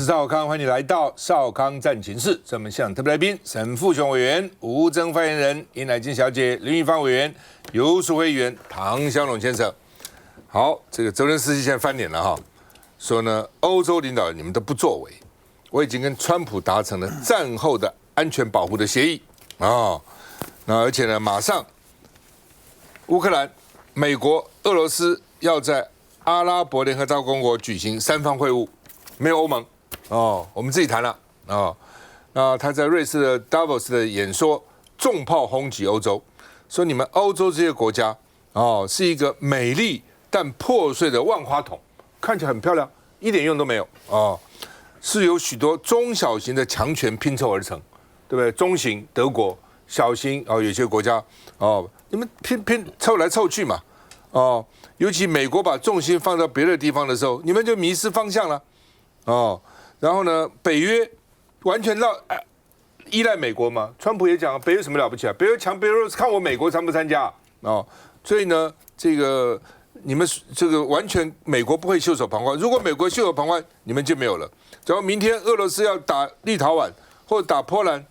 是赵少康，欢迎你来到少康战情室。我们现场特别来宾，沈富雄委员、吴征发言人、殷乃金小姐、林玉芳委员、游淑慧议员、唐湘龙先生。好，这个泽伦斯基现在翻脸了哈，说呢，欧洲领导人你们都不作为，我已经跟川普达成了战后的安全保护的协议啊。那而且呢，马上乌克兰、美国、俄罗斯要在阿拉伯联合大公国举行三方会晤，没有欧盟哦，我们自己谈了哦。那他在瑞士的 Davos 的演说，重炮轰击欧洲，说你们欧洲这些国家哦，是一个美丽但破碎的万花筒，看起来很漂亮，一点用都没有哦，是由许多中小型的强权拼凑而成，对不对？中型德国，小型哦有些国家哦，你们拼凑来凑去嘛哦。尤其美国把重心放到别的地方的时候，你们就迷失方向了，哦。然后呢，北约完全依赖美国嘛。川普也讲，北约有什么了不起啊？北约强，北约看我美国参不参加哦。所以呢，这个你们这个完全美国不会袖手旁观。如果美国袖手旁观，你们就没有了。然后明天俄罗斯要打立陶宛或者打波兰，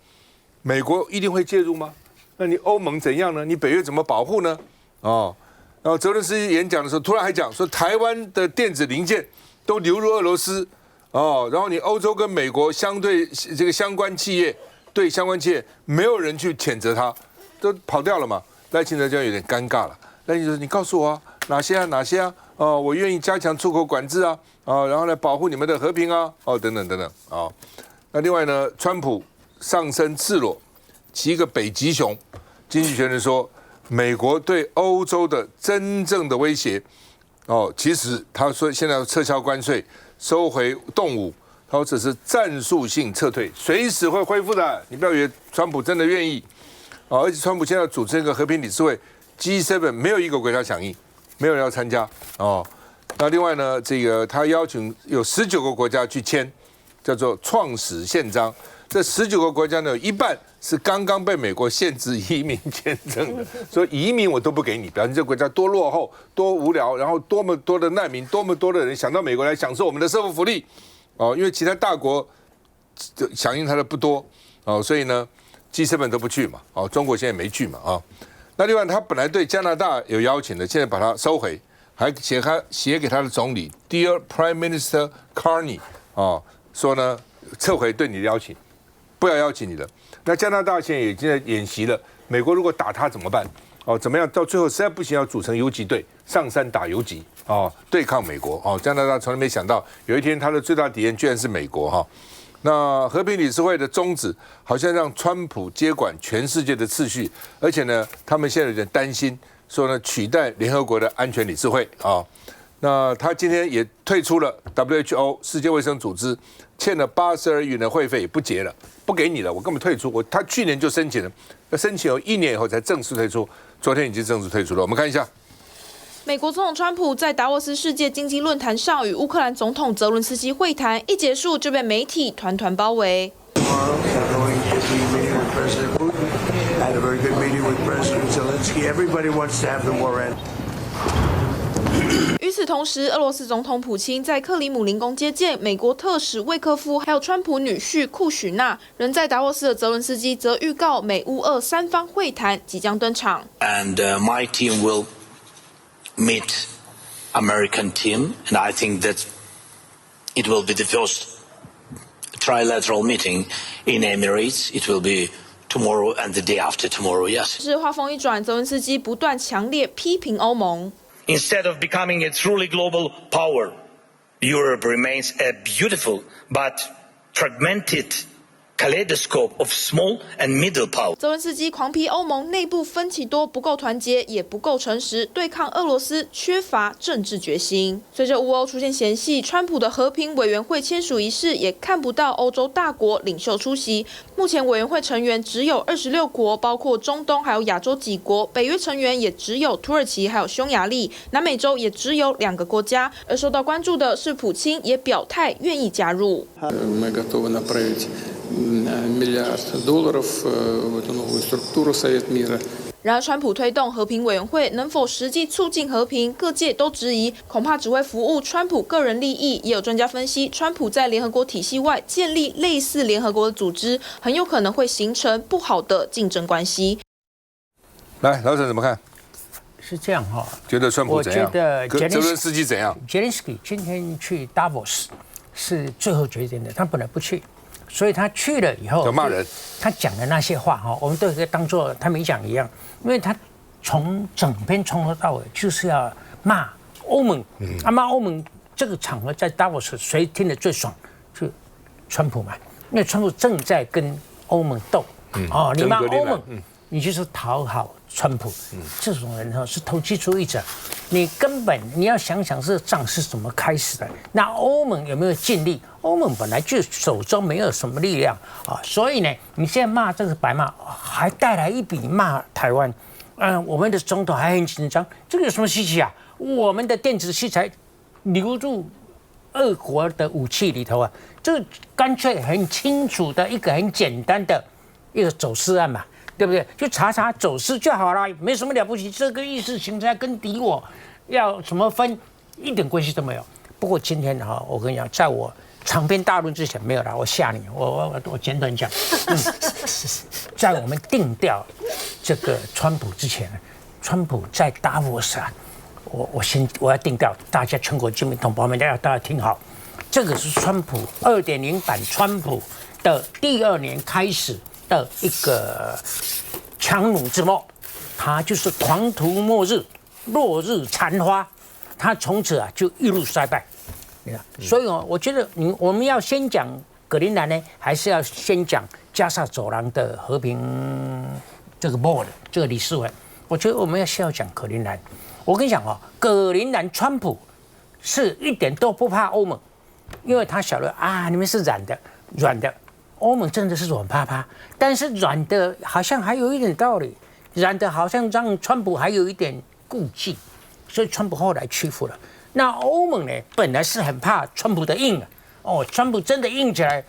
美国一定会介入吗？那你欧盟怎样呢？你北约怎么保护呢？哦。然后泽伦斯基演讲的时候，突然还讲说，台湾的电子零件都流入俄罗斯，哦，然后你欧洲跟美国相对这个相关企业，对相关企业没有人去谴责他，都跑掉了嘛。赖清德就有点尴尬了。赖清德说：“你告诉我啊，哪些啊？哦，我愿意加强出口管制啊，然后来保护你们的和平啊，哦，等等啊。那另外呢，川普上身赤裸，骑一个北极熊，经济学人说。”美国对欧洲的真正的威胁，哦，其实他说现在要撤销关税，收回动武，他说这是战术性撤退，随时会恢复的。你不要以为川普真的愿意，而且川普现在要组织一个和平理事会 G7， 没有一个国家响应，没有人要参加哦。那另外呢，这个他邀请有19个国家去签，叫做创始宪章。这19个国家呢，有一半是刚刚被美国限制移民签证的，所以移民我都不给你，表示这个国家多落后、多无聊，然后多么多的难民，多么多的人想到美国来享受我们的社会福利，哦，因为其他大国响应他的不多，哦，所以呢，G7都不去嘛，哦，中国现在没去嘛，啊，那另外他本来对加拿大有邀请的，现在把它收回，还写给他的总理 Dear Prime Minister Carney 哦，说呢撤回对你的邀请。不要邀请你了。那加拿大现在已经在演习了，美国如果打他怎么办？哦，怎么样？到最后实在不行，要组成游击队上山打游击哦，对抗美国哦。加拿大从来没想到有一天他的最大敌人居然是美国哈。那和平理事会的宗旨好像让川普接管全世界的秩序，而且呢，他们现在有点担心，说呢取代联合国的安全理事会啊。那他今天也退出了 WHO 世界卫生组织，欠了82亿元的会费也不结了，不给你了，我根本退出。他去年就申请了，申请有1年以后才正式退出，昨天已经正式退出了。我们看一下，美国总统川普在达沃斯世界经济论坛上与乌克兰总统泽伦斯基会谈，一结束就被媒体团团包围。与此同时，俄罗斯总统普京在克里姆林宫接见美国特使魏科夫，还有川普女婿库许纳。人在达沃斯的泽伦斯基则预告美乌俄三方会谈即将登场。And my team will meet American team, and I think that it will be the first trilateral meeting in Emirates. It will be tomorrow and the day after tomorrow. Yes. 是话锋一转，泽伦斯基不断强烈批评欧盟。Instead of becoming a truly global power, Europe remains a beautiful but fragmented kaleidoscope of small and middle power. 泽伦斯基狂批欧盟内部分歧多，不够团结，也不够诚实，对抗俄罗斯缺乏政治决心。随着乌欧出现嫌隙，川普的和平委员会签署仪式也看不到欧洲大国领袖出席。目前委员会成员只有26国，包括中东还有亚洲几国，北约成员也只有土耳其还有匈牙利，南美洲也只有2个国家。而受到关注的是普京也表态愿意加入。$1 миллиард в эту новую структуру Совет мира. 然而，川普推动和平委员会能否实际促进和平，各界都质疑，恐怕只会服务川普个人利益。也有专家分析，川普在联合国体系外建立类似联合国的组织，很有可能会形成不好的竞争关系。来，老沈怎么看？是这样哈，觉得川普怎样？我觉得泽伦斯基怎样？杰连斯基今天去 Davos 是最后决定的，他本来不去，所以他去了以后，要骂人。他讲的那些话哈，我们都可以当做他没讲一样，因为他从整篇从头到尾就是要骂欧盟，骂欧盟这个场合在 Davos 谁听得最爽？就川普嘛，因为川普正在跟欧盟斗，你骂欧盟，你就是讨好川普，这种人哈是投机主义者，你根本你要想想这仗是怎么开始的。那欧盟有没有尽力？欧盟本来就手中没有什么力量啊，所以呢，你现在骂这个白骂，还带来一笔骂台湾，我们的总统还很紧张，这个有什么稀奇啊？我们的电子器材流入俄国的武器里头啊，这干脆很清楚的一个很简单的一个走私案嘛。对不对？就查查走私就好了，没什么了不起。这个意识形态跟敌我要什么分，一点关系都没有。不过今天哈，我跟你讲，在我长篇大论之前没有了，我吓你，我简短讲，在我们定调这个川普之前，川普在达沃斯啊，我要定调，大家全国居民同胞们大家听好，这个是川普2.0版川普的第2年开始的一个强弩之末，他就是狂徒末日，落日残花，他从此啊就一路衰败。所以我觉得我们要先讲格陵兰呢，还是要先讲加沙走廊的和平这个 board 这个理事会？我觉得我们先要讲格陵兰。我跟你讲格陵兰川普是一点都不怕欧盟，因为他晓得啊，你们是软的。欧盟真的是软趴趴，但是软的好像还有一点道理，软的好像让川普还有一点顾忌，所以川普后来屈服了。那欧盟呢，本来是很怕川普的硬的，川普真的硬起来，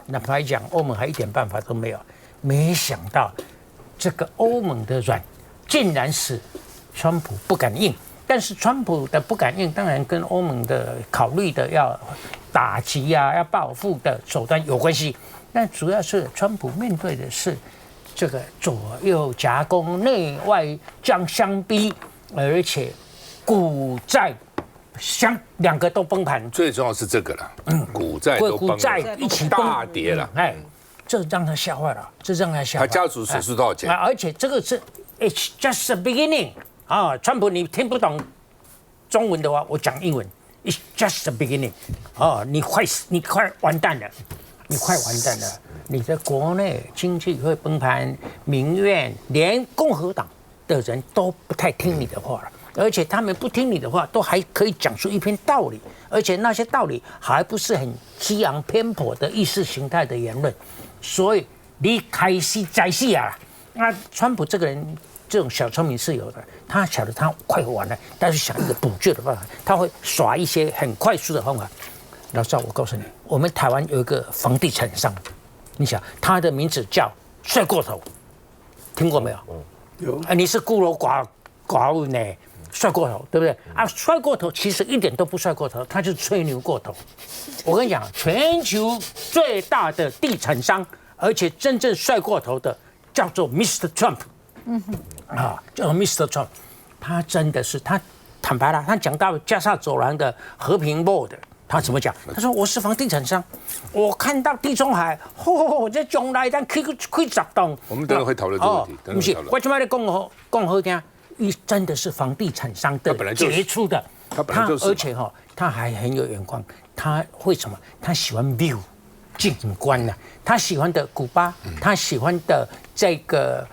那白讲欧盟还一点办法都没有。没想到这个欧盟的软，竟然使川普不敢硬。但是川普的不敢硬，当然跟欧盟的考虑的要打击啊、要报复的手段有关系。但主要是川普面对的是这个左右夹攻、内外相逼，而且股债两个都崩盘。最重要是这个了，股债都崩了，股债一起崩大跌了。这让他吓坏了，他家族损失多少钱？而且这个是 It's just the beginning 啊，川普你听不懂中文的话，我讲英文 ，It's just the beginning 你快完蛋了。你快完蛋了！你的国内经济会崩盘，民怨连共和党的人都不太听你的话了，而且他们不听你的话，都还可以讲出一篇道理，而且那些道理还不是很激昂偏颇的意识形态的言论，所以你开始在戏啊！那川普这个人这种小聪明是有的，他晓得他快完了，但是想一个补救的办法，他会耍一些很快速的方法。老赵，我告诉你，我们台湾有一个房地产商，你想他的名字叫帅过头，听过没有？有。你是孤陋寡闻呢，帅过头，对不对？帅过头其实一点都不帅过头，他就是吹牛过头。我跟你讲，全球最大的地产商，而且真正帅过头的叫做 Mr. Trump， 叫做 Mr. Trump， 他真的是他坦白了，他讲到加沙走廊的和平 board。他怎么讲？他说：“我是房地产商，我看到地中海，这将来咱可以10栋。”我们等会会讨论这个问题。不是，我今麦的讲好听，真的是房地产商的杰出的。他而且他还很有眼光。他为什么？他喜欢 view 景观呢？他喜欢的古巴，他喜欢的这个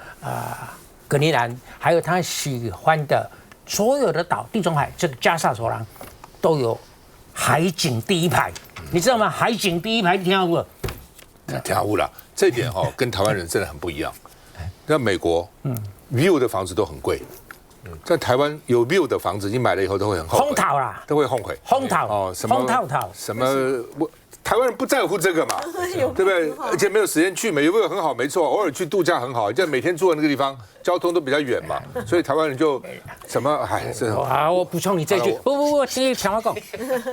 格陵兰，还有他喜欢的所有的岛，地中海这个加沙走廊都有。海景第一排，你知道吗？海景第一排，你听到不？听到了，这点跟台湾人真的很不一样。那美国，view 的房子都很贵，在台湾有 view 的房子，你买了以后都会很后悔，风讨啦，都会后悔。风讨什么风讨什么我。台湾人不在乎这个嘛，对不对？而且没有时间去嘛，有没有很好？没错，偶尔去度假很好，就每天住的那个地方，交通都比较远嘛，所以台湾人就什么好，我补充你这句，不，听我讲，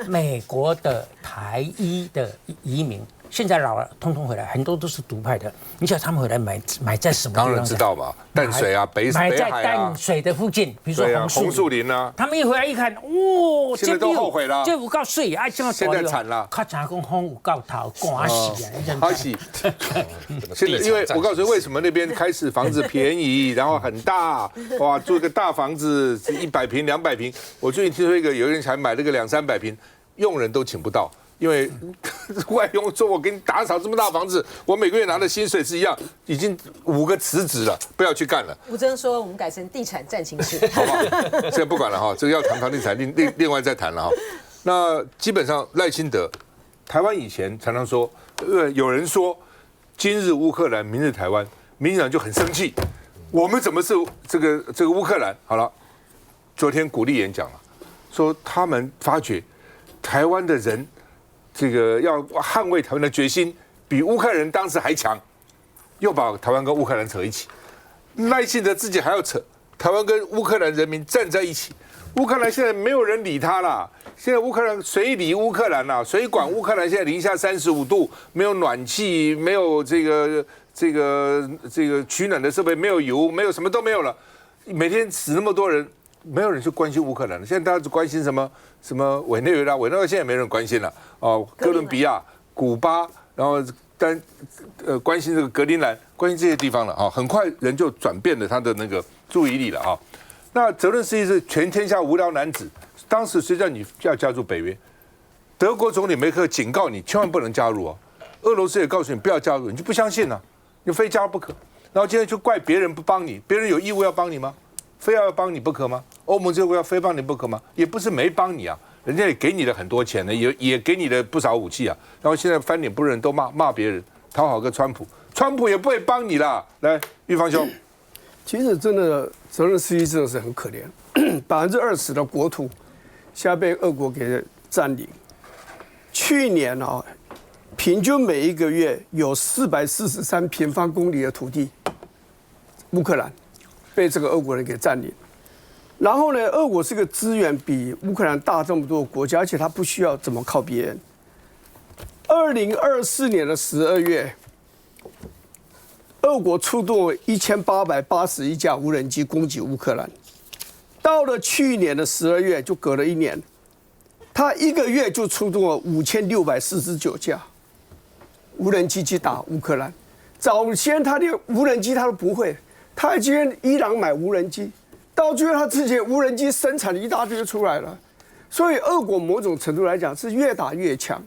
美国的台裔的移民。现在老了，通通回来，很多都是独派的。你晓得他们回来买在什么地方？当然知道嘛，淡水啊，北海啊，买在淡水的附近，比如说红树林啊。他们一回来一看，哇，现在都后悔了，这有够水，现在惨了。他常讲风有够头，赶死啊！赶死。现在因为我告诉你，为什么那边开始房子便宜，然后很大，哇，住一个大房子，100平、200平。我最近听说有人才买了个200、300平，佣人都请不到。因为外佣说：“我给你打扫这么大房子，我每个月拿的薪水是一样，已经5个辞职了，不要去干了。”吴峥说：“我们改成地产战情室，好不好？现在不管了哈，这个要谈房地产，另外再谈了哈。那基本上赖清德，台湾以前常常说，有人说今日乌克兰，明日台湾，民进党就很生气，我们怎么是这个乌克兰？好了，昨天古立言讲了，说他们发觉台湾的人。这个要捍卫台湾的决心比乌克兰人当时还强，又把台湾跟乌克兰扯一起。赖清德自己还要扯台湾跟乌克兰人民站在一起。乌克兰现在没有人理他了，现在乌克兰谁理乌克兰啊？谁管乌克兰？现在零下35度，没有暖气，没有这个取暖的设备，没有油，没有什么都没有了，每天死那么多人。没有人去关心乌克兰了，现在大家只关心什么委内瑞拉，委内瑞拉现在没人关心了哦，哥伦比亚、古巴，然后关心这个格陵兰，关心这些地方了啊，很快人就转变了他的那个注意力了啊。那泽伦斯基是全天下无聊男子，当时谁叫你要加入北约？德国总理梅克警告你千万不能加入哦，俄罗斯也告诉你不要加入，你就不相信了，你非加入不可。然后今天就怪别人不帮你，别人有义务要帮你吗？非要帮你不可吗？欧盟这个要非帮你不可吗？也不是没帮你啊，人家也给你了很多钱呢，也给你了不少武器啊。然后现在翻脸不认人都骂别人，讨好个川普，川普也不会帮你啦。来，玉芳兄，其实真的泽连斯基真的是很可怜，20%的国土现在被俄国给占领。去年啊，平均每一个月有443平方公里的土地，乌克兰。被这个俄国人给占领，然后呢，俄国是个资源比乌克兰大这么多的国家，而且它不需要怎么靠别人。2024年的12月，俄国出动了1881架无人机攻击乌克兰。到了去年的12月，就隔了1年，他1个月就出动了5649架无人机去打乌克兰。早先他连无人机他都不会。他还去伊朗买无人机，到最后他自己无人机生产了一大堆出来了，所以俄国某种程度来讲是越打越强。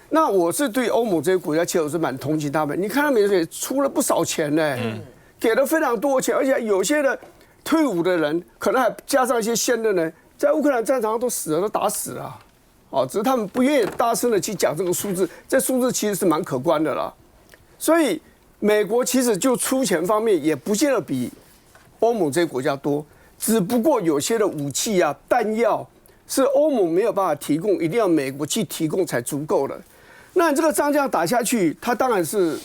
那我是对欧盟这些国家，其实我是蛮同情他们。你看他们也出了不少钱呢，给了非常多钱，而且有些的退伍的人，可能还加上一些现任人，在乌克兰战场上都死了，都打死了。哦，只是他们不愿意大声的去讲这个数字，这数字其实是蛮可观的啦。所以。美国其实就出钱方面也不见得比欧盟这些国家多，只不过有些的武器啊、弹药是欧盟没有办法提供，一定要美国去提供才足够的。那你这个仗这样打下去，他当然是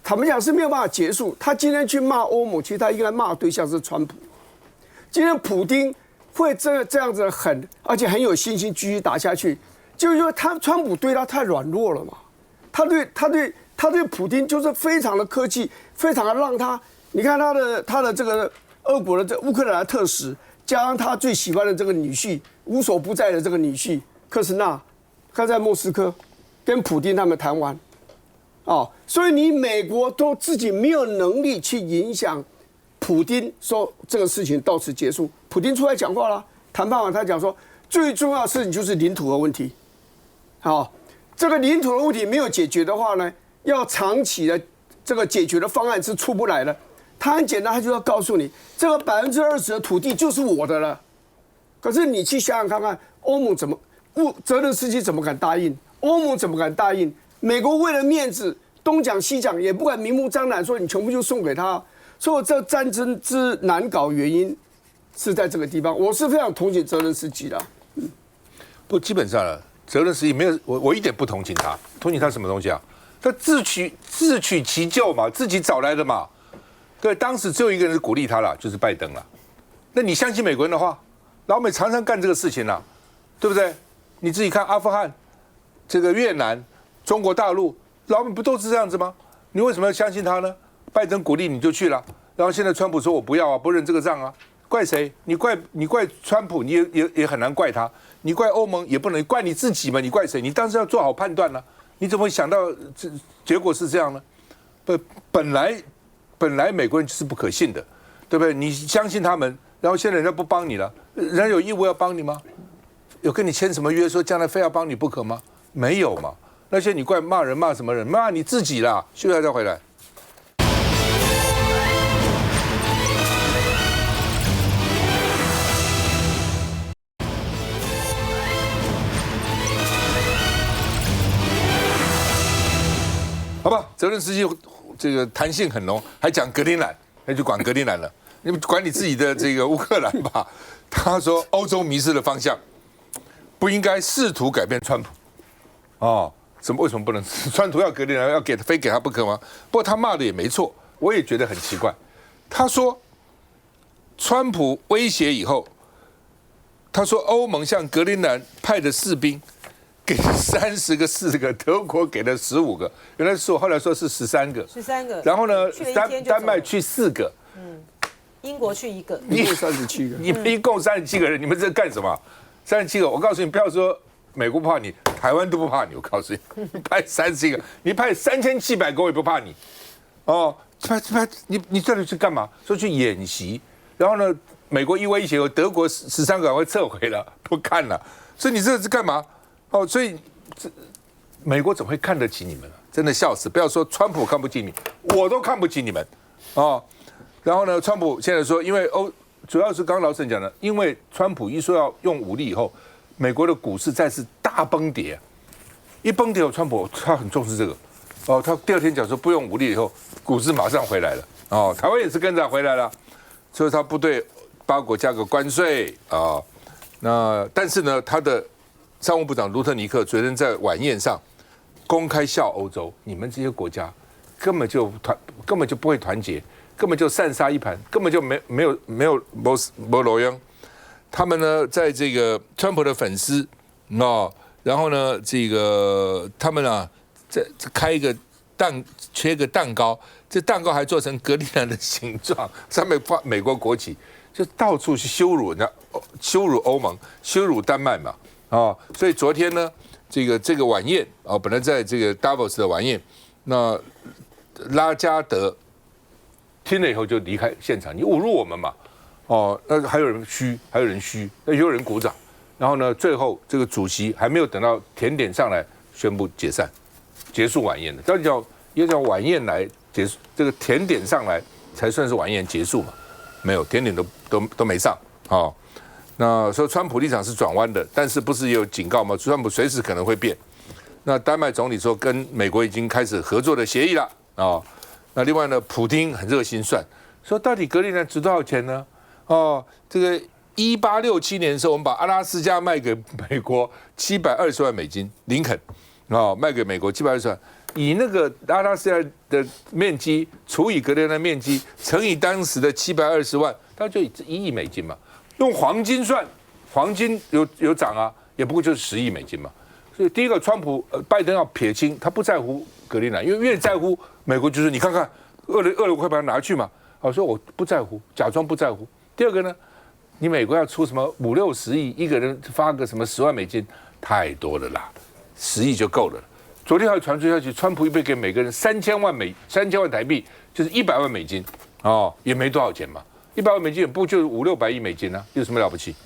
坦白讲是没有办法结束。他今天去骂欧盟，其实他应该骂的对象是川普。今天普丁会这样子狠，而且很有信心继续打下去，就是因为川普对他太软弱了嘛。他对普丁就是非常的客气，非常的让他，你看他的这个俄国的乌克兰的特使，加上他最喜欢的这个女婿，无所不在的这个女婿科什纳，他在莫斯科跟普丁他们谈完，哦，所以你美国都自己没有能力去影响普丁，说这个事情到此结束。普丁出来讲话了，谈判完他讲说，最重要的事情就是领土的问题，好，这个领土的问题没有解决的话呢？要长期的这个解决的方案是出不来的。他很简单，他就要告诉你，这个20%的土地就是我的了。可是你去想想看看，欧盟泽连斯基怎么敢答应？欧盟怎么敢答应？美国为了面子，东讲西讲，也不敢明目张胆说你全部就送给他。所以这战争之难搞原因是在这个地方。我是非常同情泽连斯基的。不，基本上泽连斯基没有我一点不同情他，同情他什么东西啊？他自取其咎嘛，自己找来的嘛。对，当时只有一个人鼓励他了，就是拜登了。那你相信美国人的话？老美常常干这个事情了，对不对？你自己看阿富汗、这个越南、中国大陆，老美不都是这样子吗？你为什么要相信他呢？拜登鼓励你就去了，然后现在川普说我不要啊，不认这个账啊，怪谁？你怪川普，你也很难怪他，你怪欧盟也不能怪你自己嘛，你怪谁？你当时要做好判断呢，你怎么会想到结果是这样呢？本来美国人就是不可信的，对不对？你相信他们，然后现在人家不帮你了，人家有义务要帮你吗？有跟你签什么约说将来非要帮你不可吗？没有嘛。那些你怪骂人骂什么人？骂你自己啦。休息再回来。好吧，泽连斯基这个弹性很浓，还讲格陵兰，那就管格陵兰了。你们管你自己的这个乌克兰吧。他说，欧洲迷失了方向，不应该试图改变川普。哦，为什么不能？川普要格陵兰，要非给他不可吗？不过他骂的也没错，我也觉得很奇怪。他说，川普威胁以后，他说欧盟向格陵兰派的士兵。给30个4个，德国给了15个，原来是后来说是13个，13个。然后呢，丹麦去去4个，英国去1个，一共37个。你们一共37个人，你们这干什么？37个，我告诉你，不要说美国不怕你，台湾都不怕你。我告诉你，派30个，你派3700个我也不怕你。哦，派你这里去干嘛？说去演习，然后呢，美国一威胁，德国13个会撤回了，不看了。所以你这是干嘛？哦，所以美国怎么会看得起你们呢？真的笑死！不要说川普看不起你，我都看不起你们哦。然后呢，川普现在说，因为主要是刚刚老沈讲的，因为川普一说要用武力以后，美国的股市再次大崩跌，一崩跌后，川普他很重视这个哦，他第2天讲说不用武力以后，股市马上回来了哦，台湾也是跟着回来了，所以他不对8国加个关税啊。那但是呢，他的商务部长卢特尼克昨天在晚宴上公开笑欧洲，你们这些国家根本就不会团结，根本就散沙一盘，根本就没有罗央。他们呢，在这个川普的粉丝然后呢，这个他们啊，在开一个切个蛋糕，这蛋糕还做成格陵兰的形状，上面画美国国旗，就到处去羞辱人家，羞辱欧盟，羞辱丹麦嘛。所以昨天呢，这个晚宴本来在这个 Davos 的晚宴，那拉加德听了以后就离开现场，你侮辱我们嘛，那还有人嘘，那也有人鼓掌，然后呢，最后这个主席还没有等到甜点上来，宣布结束晚宴的，要叫晚宴来结束，这个甜点上来才算是晚宴结束嘛，没有甜点都没上，那说川普立场是转弯的，但是不是也有警告吗？川普随时可能会变。那丹麦总理说跟美国已经开始合作的协议了那另外呢，普丁很热心算，说到底格陵兰值多少钱呢？这个1867年的时候，我们把阿拉斯加卖给美国720万美金，林肯卖给美国720万，以那个阿拉斯加的面积除以格陵兰的面积乘以当时的720万，它就1亿美金嘛。用黄金算，黄金有涨啊，也不过就是10亿美金嘛。所以第一个，川普拜登要撇清，他不在乎格陵兰，因为越在乎美国就是你看看，俄罗快把它拿去嘛。说我不在乎，假装不在乎。第二个呢，你美国要出什么50-60亿，一个人发个什么10万美金，太多了啦，10亿就够了。昨天还传出消息，川普预备给每个人3000万台币，就是100万美金也没多少钱嘛。100万美金也不就500-600亿美金啊，有什么了不起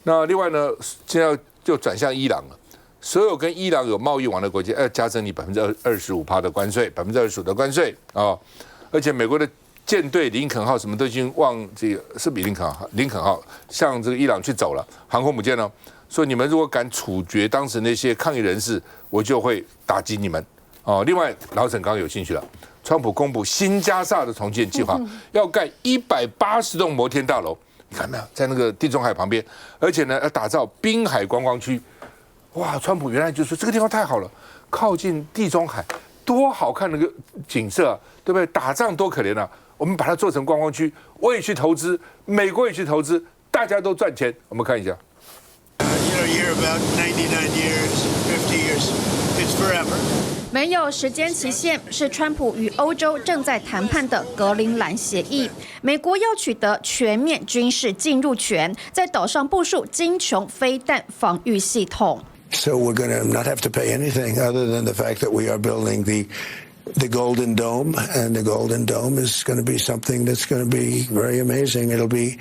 那另外呢，现在就转向伊朗了，所有跟伊朗有贸易往的国家要加征你25%的关税，25%的关税而且美国的舰队林肯号什么都已经往这个是比林肯号向这个伊朗去走了，航空母舰呢，说你们如果敢处决当时那些抗议人士，我就会打击你们另外老沈刚刚有兴趣了。川普公布新加沙的重建计划，要盖180栋摩天大楼，你看没有，在那个地中海旁边，而且呢要打造滨海观光区。哇，川普原来就说这个地方太好了，靠近地中海，多好看的个景色啊，对不对？打仗多可怜啊！我们把它做成观光区，我也去投资，美国也去投资，大家都赚钱。我们看一下。You're about 99 years, 50 years. It's forever. 没有时间期限，是川普与欧洲正在谈判的格陵兰协议。美国要取得全面军事进入权，在岛上部署精琼飞弹防御系统。So we're going to not have to pay anything other than the fact that we are building the Golden Dome, and the Golden Dome is going to be something that's going to be very amazing. It'll be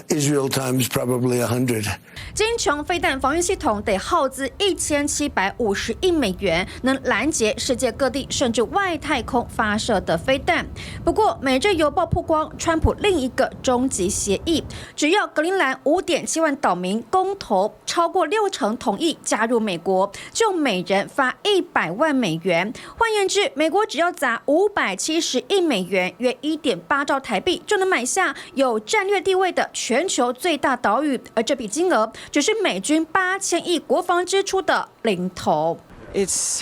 Israel times probably 100. 精琼飞弹防御系统得耗资1750亿美元，能拦截世界各地甚至外太空发射的飞弹。不过，《每日邮报》曝光川普另一个终极协议，只要格陵兰5.7万岛民公投超过60%同意加入美国，就每人发100万美元。换言之，美国只要砸570亿美元，约1.8兆台币，就能买下有战略地位的全球最大岛屿，而这笔金额只是美军8000亿国防支出的零头。 It's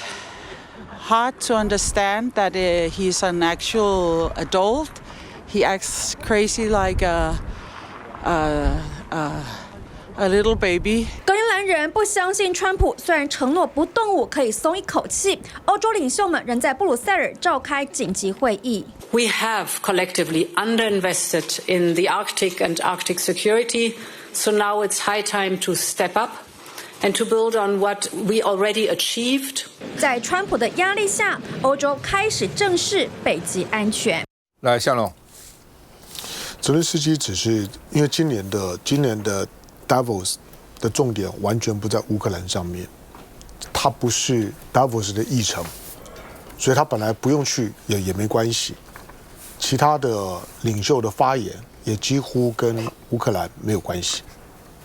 hard to understand that he's an actual adult. He acts crazy like a little baby. 格陵兰人不相信川普，虽然承诺不动武可以松一口气，欧洲领袖们仍在布鲁塞尔召开紧急会议。We have collectively underinvested in the Arctic and Arctic security, so now it's high time to step up and to build on what we already achieved. 在川普的压力下，欧洲开始正视北极安全。来，向龙，泽连斯基只是因为今年的 Davos 的重点完全不在乌克兰上面，他不是 Davos 的议程，所以他本来不用去也没关系。其他的领袖的发言也几乎跟乌克兰没有关系。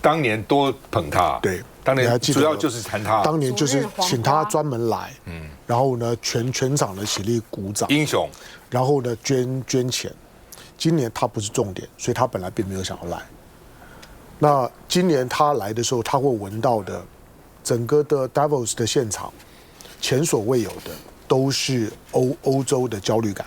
当年多捧他，对，当年你还记得主要就是谈他，当年就是请他专门来，然后呢全场的起立鼓掌，英雄，然后呢捐钱。今年他不是重点，所以他本来并没有想要来。那今年他来的时候，他会闻到的整个的 Davos 的现场，前所未有的都是欧洲的焦虑感。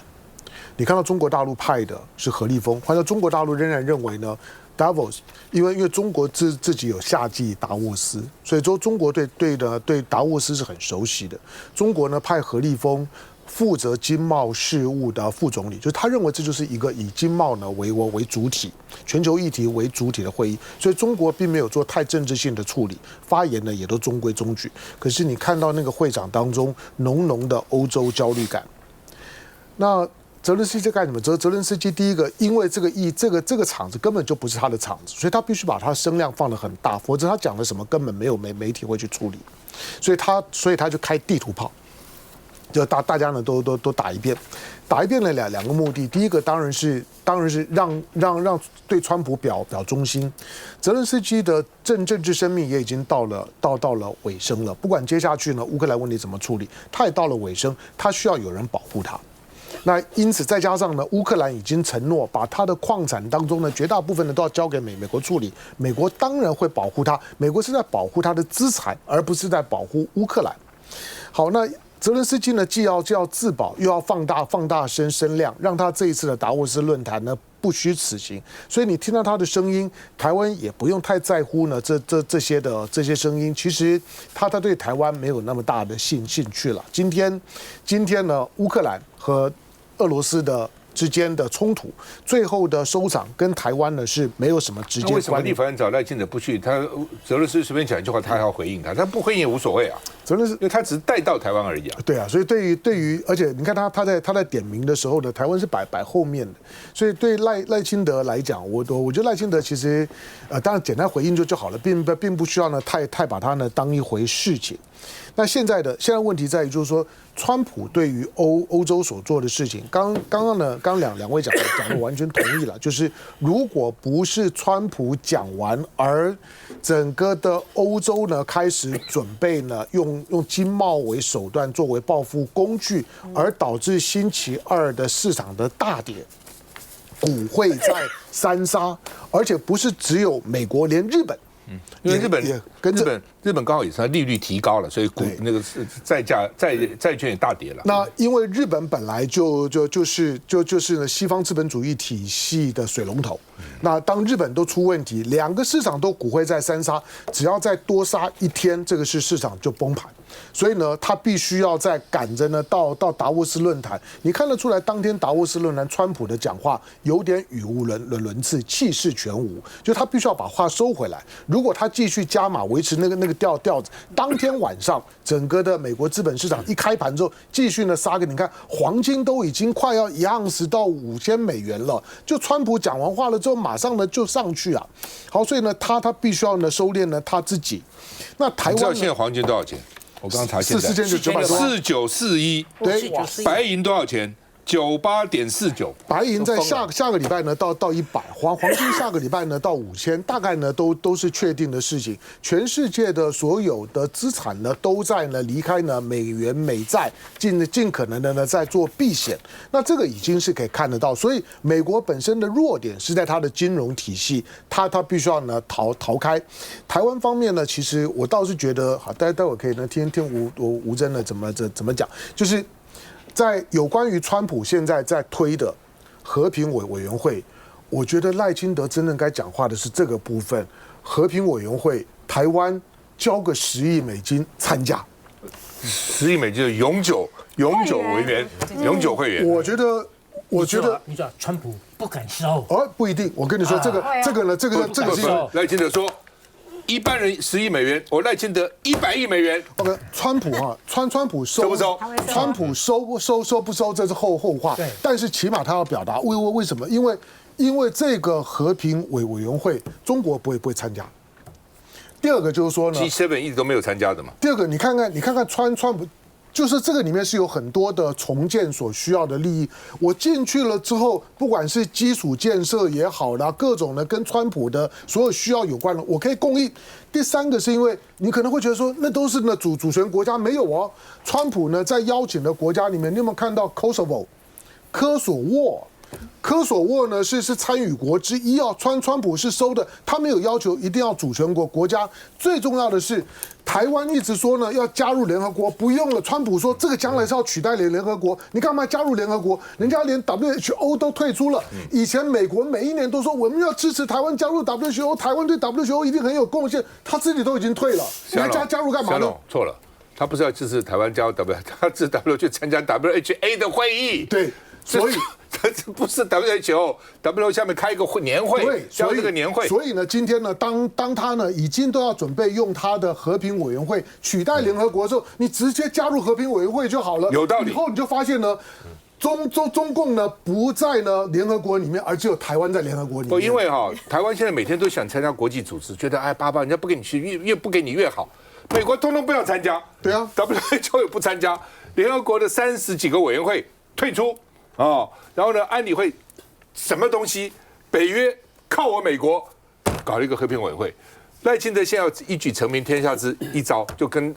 你看到中国大陆派的是何立峰，换到中国大陆仍然认为呢 ，Davos 因为中国自己有夏季达沃斯，所以说中国对达沃斯是很熟悉的。中国呢派何立峰负责经贸事务的副总理，就是他认为这就是一个以经贸呢为主体、全球议题为主体的会议，所以中国并没有做太政治性的处理，发言呢也都中规中矩。可是你看到那个会场当中浓浓的欧洲焦虑感，那泽连斯基在干什么？泽连斯基第一个，因为这个场子根本就不是他的场子，所以他必须把他声量放得很大，否则他讲了什么根本没有媒体会去处理，所以他就开地图炮。就大家呢都打一遍的两个目的，第一个当然是让对川普表忠心。泽连斯基的政治生命也已经到了尾声了，不管接下去呢乌克兰问题怎么处理，他也到了尾声，他需要有人保护他。那因此再加上呢，乌克兰已经承诺把他的矿产当中呢绝大部分呢都要交给美国处理，美国当然会保护他，美国是在保护他的资产，而不是在保护乌克兰。好，那泽连斯基呢，既要自保，又要放大声量，让他这一次的达沃斯论坛呢不虚此行。所以你听到他的声音，台湾也不用太在乎呢这些声音。其实他对台湾没有那么大的兴趣了。今天呢，乌克兰和俄罗斯的之间的冲突，最后的收场跟台湾呢是没有什么直接关联。为什么立法院找赖清德不去？他泽连斯基随便讲一句话，他还要回应他不回应也无所谓啊。泽连斯基因为他只是带到台湾而已啊。对啊，所以对于，而且你看他在点名的时候呢，台湾是摆后面的，所以对赖清德来讲，我觉得赖清德其实当然简单回应就好了，并不需要呢太把他呢当一回事情。那现在问题在于，就是说，川普对于欧洲所做的事情，刚刚两位讲的完全同意了，就是如果不是川普讲完，而整个的欧洲呢开始准备呢用用经贸为手段作为报复工具，而导致星期二的市场的大跌。股汇在三杀，而且不是只有美国，连日本，因为日本也跟着日本刚好也是它利率提高了，所以那个债券也大跌了。那因为日本本来就是呢西方资本主义体系的水龙头，那当日本都出问题，两个市场都股汇在三杀，只要再多杀一天，这个市场就崩盘。所以呢，他必须要在赶着呢到达沃斯论坛，你看得出来，当天达沃斯论坛，川普的讲话有点语无伦次，气势全无，就他必须要把话收回来。如果他继续加码，维持那个调子，当天晚上整个的美国资本市场一开盘之后，继续呢杀给你看，黄金都已经快要1盎司到$5000了，就川普讲完话了之后，马上呢就上去啊。好，所以呢他必须要呢收敛呢他自己。那台湾，你知道现在黄金多少钱？我刚查现在4941，对，白银多少钱？98.49，白银在下个礼拜呢到100，黄金下个礼拜呢到5000，大概呢都是确定的事情。全世界的所有的资产呢都在呢离开呢美元美债，尽可能的呢在做避险。那这个已经是可以看得到，所以美国本身的弱点是在它的金融体系，它必须要呢逃开。台湾方面呢，其实我倒是觉得好，待会可以呢听吴峥呢怎么讲，就是。在有关于川普现在在推的和平委员会，我觉得赖清德真正该讲话的是这个部分。和平委员会，台湾交个10亿美金参加，10亿美金的永久会员，永久会员。我觉得，你知道川普不敢收，不一定。我跟你说，这个是赖清德说。一般人10亿美元，我赖清德100亿美元。OK， 川普啊，川普收不收？川普收不收，这是后话。但是起码他要表达为什么？因为这个和平委员会，中国不会参加。第二个就是说呢 ，G7 一直都没有参加的嘛。第二个，你看看川普。就是这个里面是有很多的重建所需要的利益。我进去了之后，不管是基础建设也好啦，各种呢跟川普的所有需要有关的，我可以供应。第三个是因为你可能会觉得说，那都是呢主权国家，没有哦。川普呢在邀请的国家里面，你有没有看到 Kosovo 科索沃？科索沃呢是参与国之一哦，川普是收的，他没有要求一定要主权国家。最重要的是，台湾一直说呢要加入联合国，不用了。川普说这个将来是要取代联合国，你干嘛加入联合国？人家连 WHO 都退出了。以前美国每一年都说我们要支持台湾加入 WHO， 台湾对 WHO 一定很有贡献，他自己都已经退了，你还加入干嘛呢？错了，他不是要支持台湾加入 WHO， 他支持 WHO 去参加 WHA 的会议。对，所以。这不是 WHO 下面开一个年会，对，交这个年会。所以呢，今天呢，当他呢已经都要准备用他的和平委员会取代联合国的时候，你直接加入和平委员会就好了。有道理。以后你就发现呢，中共呢不在呢联合国里面，而只有台湾在联合国里面。因为台湾现在每天都想参加国际组织，觉得爸人家不给你去，越不给你越好。美国通通不要参加，对啊 ，WHO 也不参加，联合国的30几个委员会退出。然后呢，安理会什么东西？北约靠我美国搞了一个和平委员会。赖清德现在要一举成名天下之一招，就跟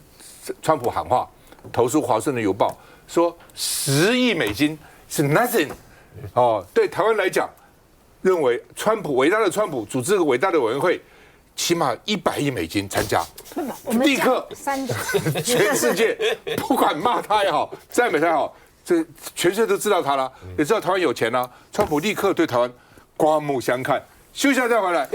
川普喊话，投书《华盛顿邮报》说10亿美金是 nothing。对台湾来讲，认为伟大的川普组织这个伟大的委员会，起码100亿美金参加，立刻全世界不管骂他也好，赞美他也好。这全世界都知道他了，也知道台湾有钱了。川普立刻对台湾刮目相看。休息一下再回来。